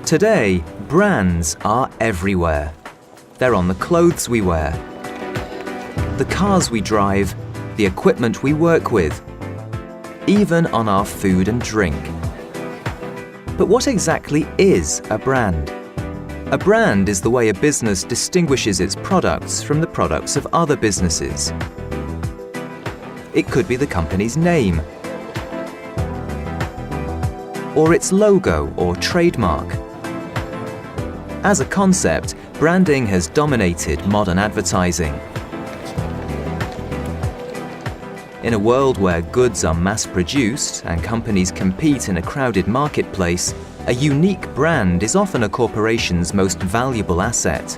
Today, brands are everywhere. They're on the clothes we wear, the cars we drive, the equipment we work with, even on our food and drink. But what exactly is a brand? A brand is the way a business distinguishes its products from the products of other businesses. It could be the company's name, or its logo or trademark. As a concept, branding has dominated modern advertising. In a world where goods are mass-produced and companies compete in a crowded marketplace, a unique brand is often a corporation's most valuable asset.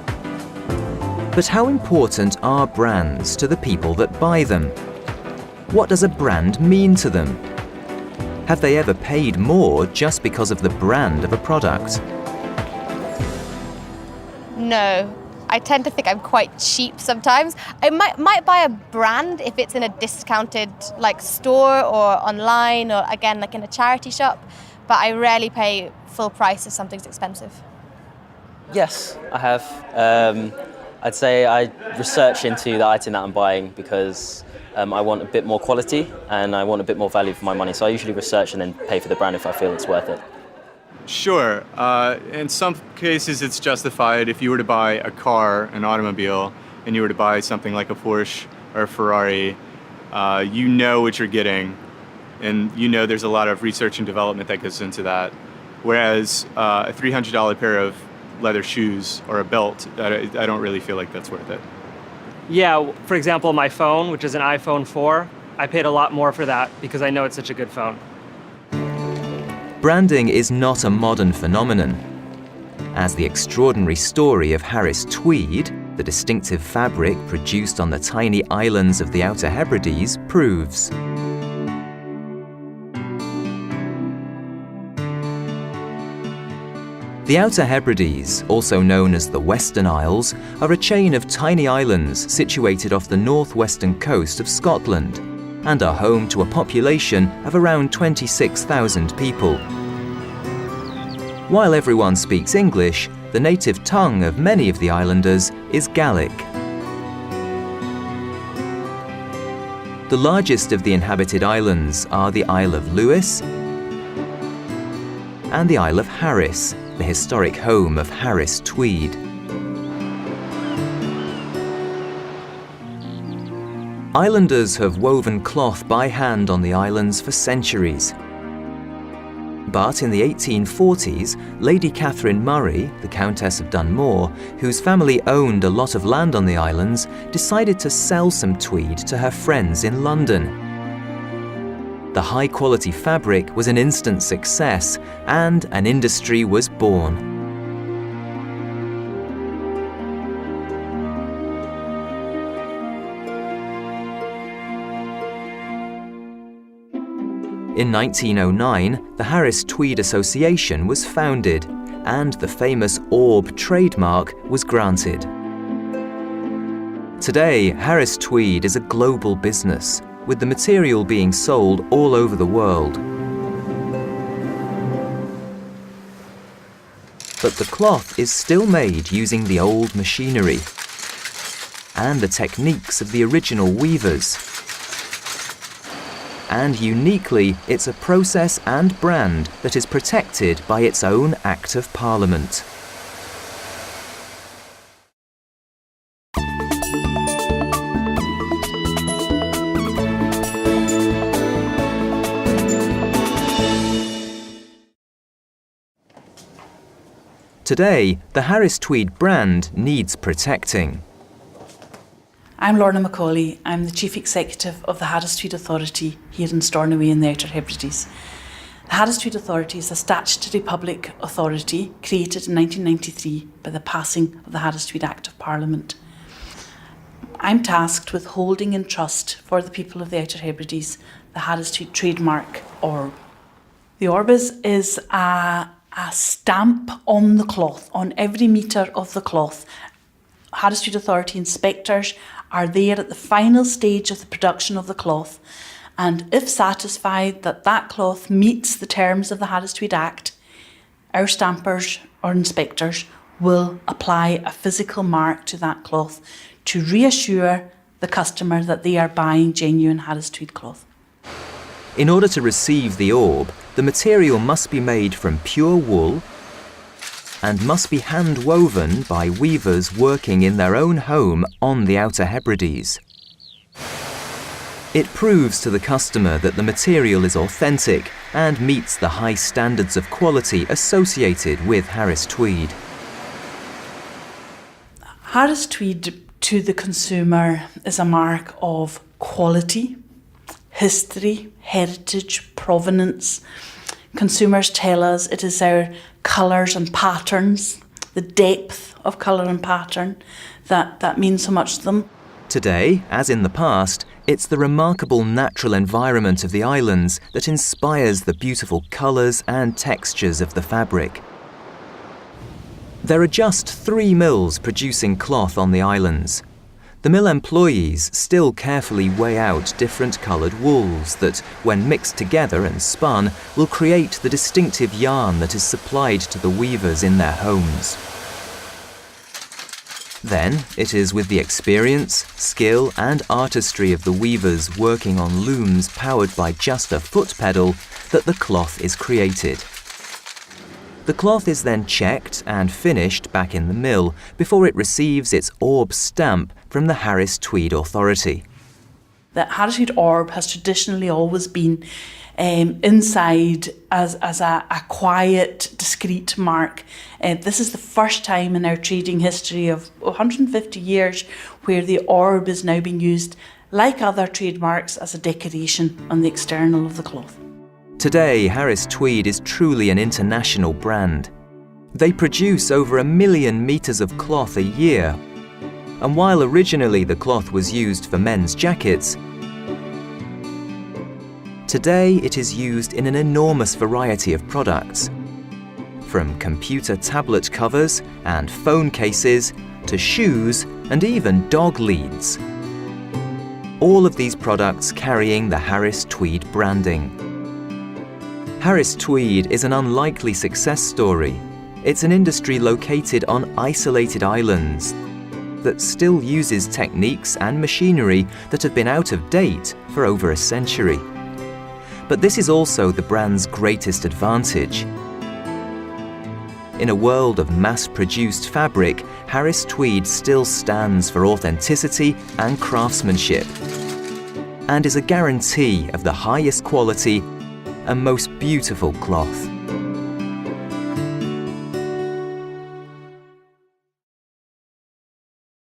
But how important are brands to the people that buy them? What does a brand mean to them? Have they ever paid more just because of the brand of a product? No. I tend to think I'm quite cheap sometimes. I might buy a brand if it's in a discounted store or online or again in a charity shop, but I rarely pay full price if something's expensive. Yes, I have. I'd say I research into the item that I'm buying because I want a bit more quality and I want a bit more value for my money. So I usually research and then pay for the brand if I feel it's worth it. Sure. In some cases it's justified. If you were to buy a car, an automobile, and you were to buy something like a Porsche or a Ferrari, you know what you're getting, and you know there's a lot of research and development that goes into that. Whereas a $300 pair of leather shoes or a belt, I don't really feel like that's worth it. Yeah, for example, my phone, which is an iPhone 4, I paid a lot more for that because I know it's such a good phone. Branding is not a modern phenomenon. As the extraordinary story of Harris Tweed, the distinctive fabric produced on the tiny islands of the Outer Hebrides, proves. The Outer Hebrides, also known as the Western Isles, are a chain of tiny islands situated off the northwestern coast of Scotland and are home to a population of around 26,000 people. While everyone speaks English, the native tongue of many of the islanders is Gaelic. The largest of the inhabited islands are the Isle of Lewis and the Isle of Harris, the historic home of Harris Tweed. Islanders have woven cloth by hand on the islands for centuries. But in the 1840s, Lady Catherine Murray, the Countess of Dunmore, whose family owned a lot of land on the islands, decided to sell some tweed to her friends in London. The high-quality fabric was an instant success, and an industry was born. In 1909, the Harris Tweed Association was founded, and the famous Orb trademark was granted. Today, Harris Tweed is a global business, with the material being sold all over the world. But the cloth is still made using the old machinery and the techniques of the original weavers. And uniquely, it's a process and brand that is protected by its own Act of Parliament. Today, the Harris Tweed brand needs protecting. I'm Lorna Macaulay. I'm the Chief Executive of the Harris Tweed Authority here in Stornoway in the Outer Hebrides. The Harris Tweed Authority is a statutory public authority created in 1993 by the passing of the Harris Tweed Act of Parliament. I'm tasked with holding in trust for the people of the Outer Hebrides the Harris Tweed trademark Orb. The Orb is a stamp on the cloth, on every metre of the cloth. Harris Tweed Authority inspectors are there at the final stage of the production of the cloth, and if satisfied that that cloth meets the terms of the Harris Tweed Act, our stampers or inspectors will apply a physical mark to that cloth to reassure the customer that they are buying genuine Harris Tweed cloth. In order to receive the orb, the material must be made from pure wool and must be hand-woven by weavers working in their own home on the Outer Hebrides. It proves to the customer that the material is authentic and meets the high standards of quality associated with Harris Tweed. Harris Tweed to the consumer is a mark of quality, history, heritage, provenance. Consumers tell us it is our colours and patterns, the depth of colour and pattern that means so much to them. Today, as in the past, it's the remarkable natural environment of the islands that inspires the beautiful colours and textures of the fabric. There are just 3 mills producing cloth on the islands. The mill employees still carefully weigh out different coloured wools that, when mixed together and spun, will create the distinctive yarn that is supplied to the weavers in their homes. Then, it is with the experience, skill and artistry of the weavers working on looms powered by just a foot pedal that the cloth is created. The cloth is then checked and finished back in the mill before it receives its orb stamp from the Harris Tweed Authority. The Harris Tweed orb has traditionally always been inside as a quiet, discreet mark. This is the first time in our trading history of 150 years where the orb is now being used, like other trademarks, as a decoration on the external of the cloth. Today, Harris Tweed is truly an international brand. They produce over 1 million metres of cloth a year. And while originally the cloth was used for men's jackets, today it is used in an enormous variety of products. From computer tablet covers and phone cases to shoes and even dog leads. All of these products carrying the Harris Tweed branding. Harris Tweed is an unlikely success story. It's an industry located on isolated islands that still uses techniques and machinery that have been out of date for over a century. But this is also the brand's greatest advantage. In a world of mass-produced fabric, Harris Tweed still stands for authenticity and craftsmanship, and is a guarantee of the highest quality and most beautiful cloth.